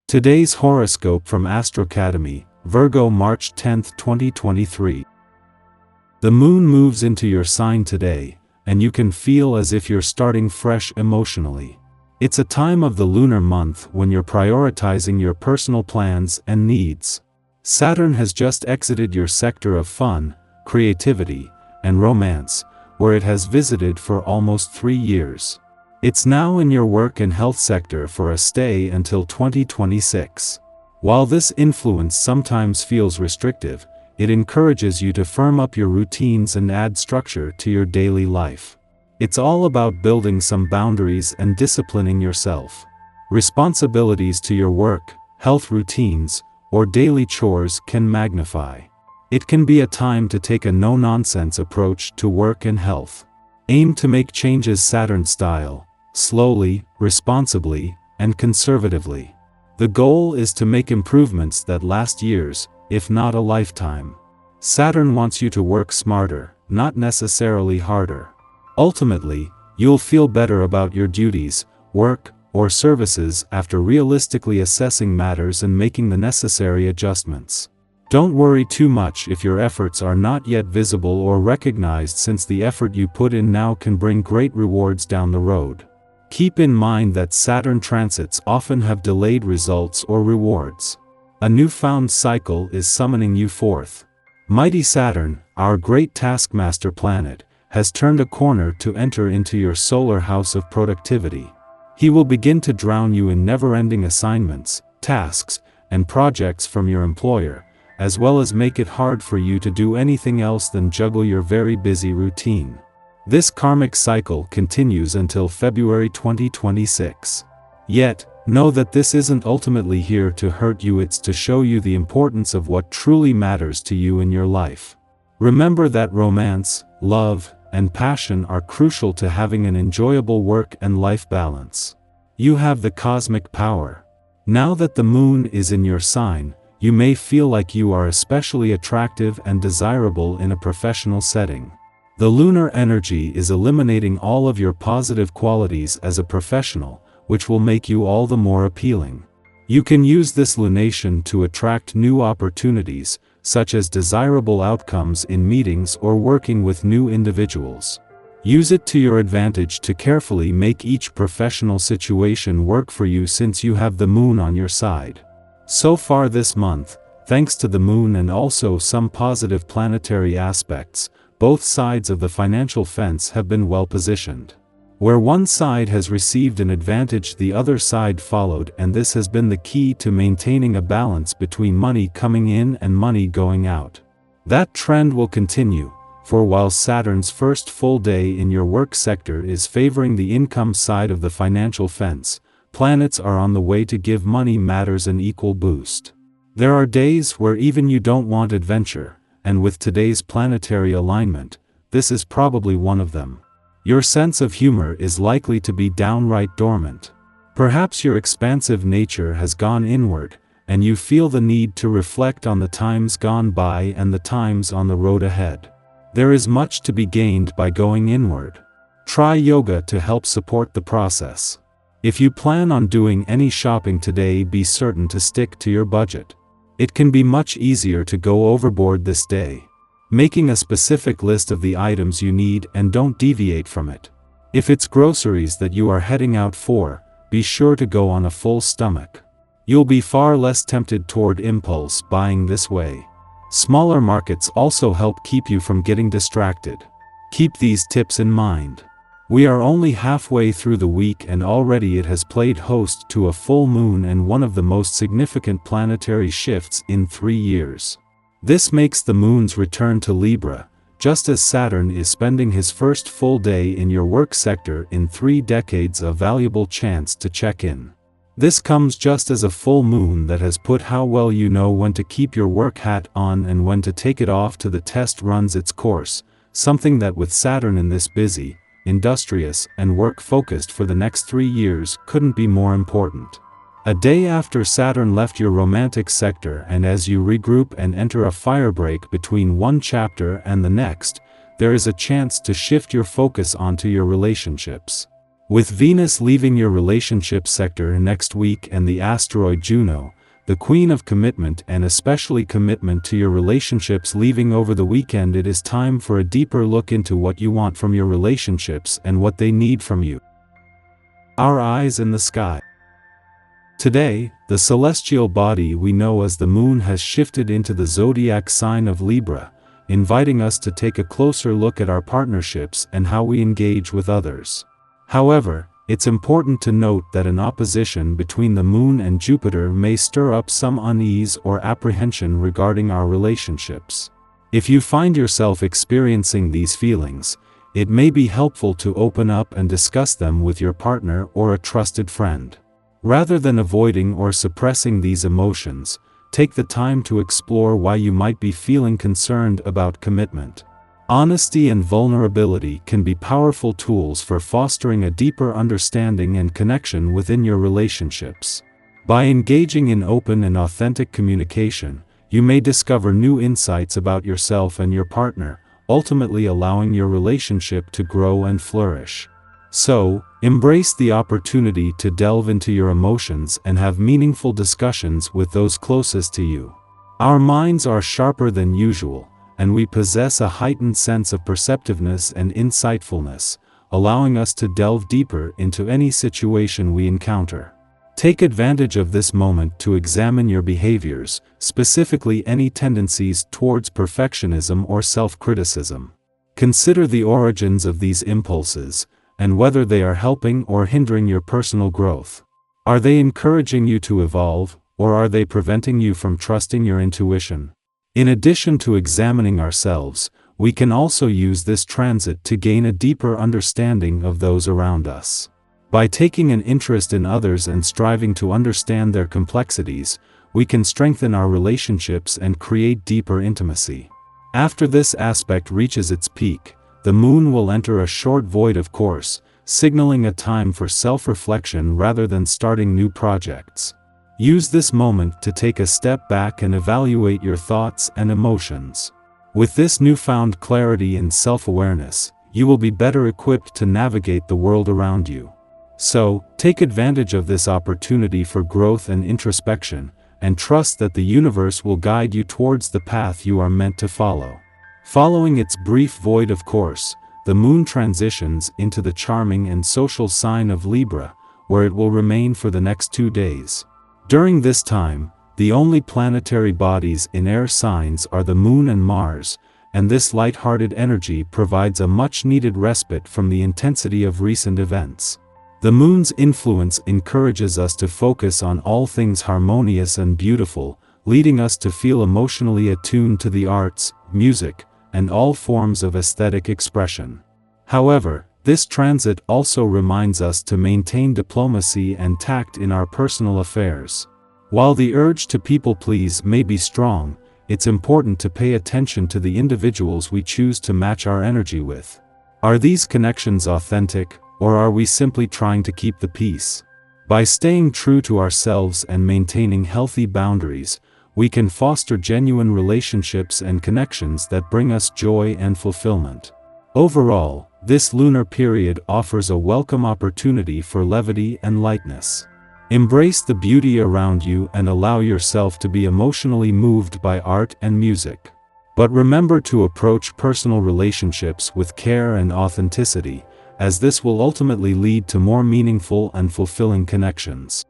Today's horoscope from Astrocademy, Virgo March 10, 2023. The moon moves into your sign today, and you can feel as if you're starting fresh emotionally. It's a time of the lunar month when you're prioritizing your personal plans and needs. Saturn has just exited your sector of fun, creativity, and romance, where it has visited for almost 3 years. It's now in your work and health sector for a stay until 2026. While this influence sometimes feels restrictive, it encourages you to firm up your routines and add structure to your daily life. It's all about building some boundaries and disciplining yourself. Responsibilities to your work, health routines, or daily chores can magnify. It can be a time to take a no-nonsense approach to work and health. Aim to make changes Saturn style, slowly, responsibly, and conservatively. The goal is to make improvements that last years, if not a lifetime. Saturn wants you to work smarter, not necessarily harder. Ultimately, you'll feel better about your duties, work, or services after realistically assessing matters and making the necessary adjustments. Don't worry too much if your efforts are not yet visible or recognized, since the effort you put in now can bring great rewards down the road. Keep in mind that Saturn transits often have delayed results or rewards. A newfound cycle is summoning you forth. Mighty Saturn, our great taskmaster planet, has turned a corner to enter into your solar house of productivity. He will begin to drown you in never-ending assignments, tasks, and projects from your employer, as well as make it hard for you to do anything else than juggle your very busy routine. This karmic cycle continues until February 2026. Yet, know that this isn't ultimately here to hurt you, it's to show you the importance of what truly matters to you in your life. Remember that romance, love, and passion are crucial to having an enjoyable work and life balance. You have the cosmic power. Now that the moon is in your sign, you may feel like you are especially attractive and desirable in a professional setting. The lunar energy is eliminating all of your positive qualities as a professional, which will make you all the more appealing. You can use this lunation to attract new opportunities, such as desirable outcomes in meetings or working with new individuals. Use it to your advantage to carefully make each professional situation work for you, since you have the moon on your side. So far this month, thanks to the moon and also some positive planetary aspects, both sides of the financial fence have been well positioned. Where one side has received an advantage, the other side followed, and this has been the key to maintaining a balance between money coming in and money going out. That trend will continue, for while Saturn's first full day in your work sector is favoring the income side of the financial fence, planets are on the way to give money matters an equal boost. There are days where even you don't want adventure, and with today's planetary alignment, this is probably one of them. Your sense of humor is likely to be downright dormant. Perhaps your expansive nature has gone inward, and you feel the need to reflect on the times gone by and the times on the road ahead. There is much to be gained by going inward. Try yoga to help support the process. If you plan on doing any shopping today, be certain to stick to your budget. It can be much easier to go overboard this day. Making a specific list of the items you need and don't deviate from it. If it's groceries that you are heading out for, be sure to go on a full stomach. You'll be far less tempted toward impulse buying this way. Smaller markets also help keep you from getting distracted. Keep these tips in mind. We are only halfway through the week and already it has played host to a full moon and one of the most significant planetary shifts in 3 years. This makes the moon's return to Libra, just as Saturn is spending his first full day in your work sector in 3 decades, a valuable chance to check in. This comes just as a full moon that has put how well you know when to keep your work hat on and when to take it off to the test runs its course, something that with Saturn in this busy, industrious, and work-focused for the next 3 years couldn't be more important. A day after Saturn left your romantic sector, and as you regroup and enter a firebreak between one chapter and the next, there is a chance to shift your focus onto your relationships. With Venus leaving your relationship sector next week and the asteroid Juno, the queen of commitment and especially commitment to your relationships leaving over the weekend, it is time for a deeper look into what you want from your relationships and what they need from you. Our eyes in the sky. Today, the celestial body we know as the moon has shifted into the zodiac sign of Libra, inviting us to take a closer look at our partnerships and how we engage with others. However, it's important to note that an opposition between the moon and Jupiter may stir up some unease or apprehension regarding our relationships. If you find yourself experiencing these feelings, it may be helpful to open up and discuss them with your partner or a trusted friend. Rather than avoiding or suppressing these emotions, take the time to explore why you might be feeling concerned about commitment. Honesty and vulnerability can be powerful tools for fostering a deeper understanding and connection within your relationships. By engaging in open and authentic communication, you may discover new insights about yourself and your partner, ultimately allowing your relationship to grow and flourish. So, embrace the opportunity to delve into your emotions and have meaningful discussions with those closest to you. Our minds are sharper than usual, and we possess a heightened sense of perceptiveness and insightfulness, allowing us to delve deeper into any situation we encounter. Take advantage of this moment to examine your behaviors, specifically any tendencies towards perfectionism or self-criticism. Consider the origins of these impulses, and whether they are helping or hindering your personal growth. Are they encouraging you to evolve, or are they preventing you from trusting your intuition? In addition to examining ourselves, we can also use this transit to gain a deeper understanding of those around us. By taking an interest in others and striving to understand their complexities, we can strengthen our relationships and create deeper intimacy. After this aspect reaches its peak, the moon will enter a short void of course, signaling a time for self-reflection rather than starting new projects. Use this moment to take a step back and evaluate your thoughts and emotions. With this newfound clarity and self-awareness, you will be better equipped to navigate the world around you. So, take advantage of this opportunity for growth and introspection, and trust that the universe will guide you towards the path you are meant to follow. Following its brief void of course, the moon transitions into the charming and social sign of Libra, where it will remain for the next 2 days. During this time, the only planetary bodies in air signs are the Moon and Mars, and this light-hearted energy provides a much-needed respite from the intensity of recent events. The Moon's influence encourages us to focus on all things harmonious and beautiful, leading us to feel emotionally attuned to the arts, music, and all forms of aesthetic expression. However, this transit also reminds us to maintain diplomacy and tact in our personal affairs. While the urge to people-please may be strong, it's important to pay attention to the individuals we choose to match our energy with. Are these connections authentic, or are we simply trying to keep the peace? By staying true to ourselves and maintaining healthy boundaries, we can foster genuine relationships and connections that bring us joy and fulfillment. Overall, this lunar period offers a welcome opportunity for levity and lightness. Embrace the beauty around you and allow yourself to be emotionally moved by art and music. But remember to approach personal relationships with care and authenticity, as this will ultimately lead to more meaningful and fulfilling connections.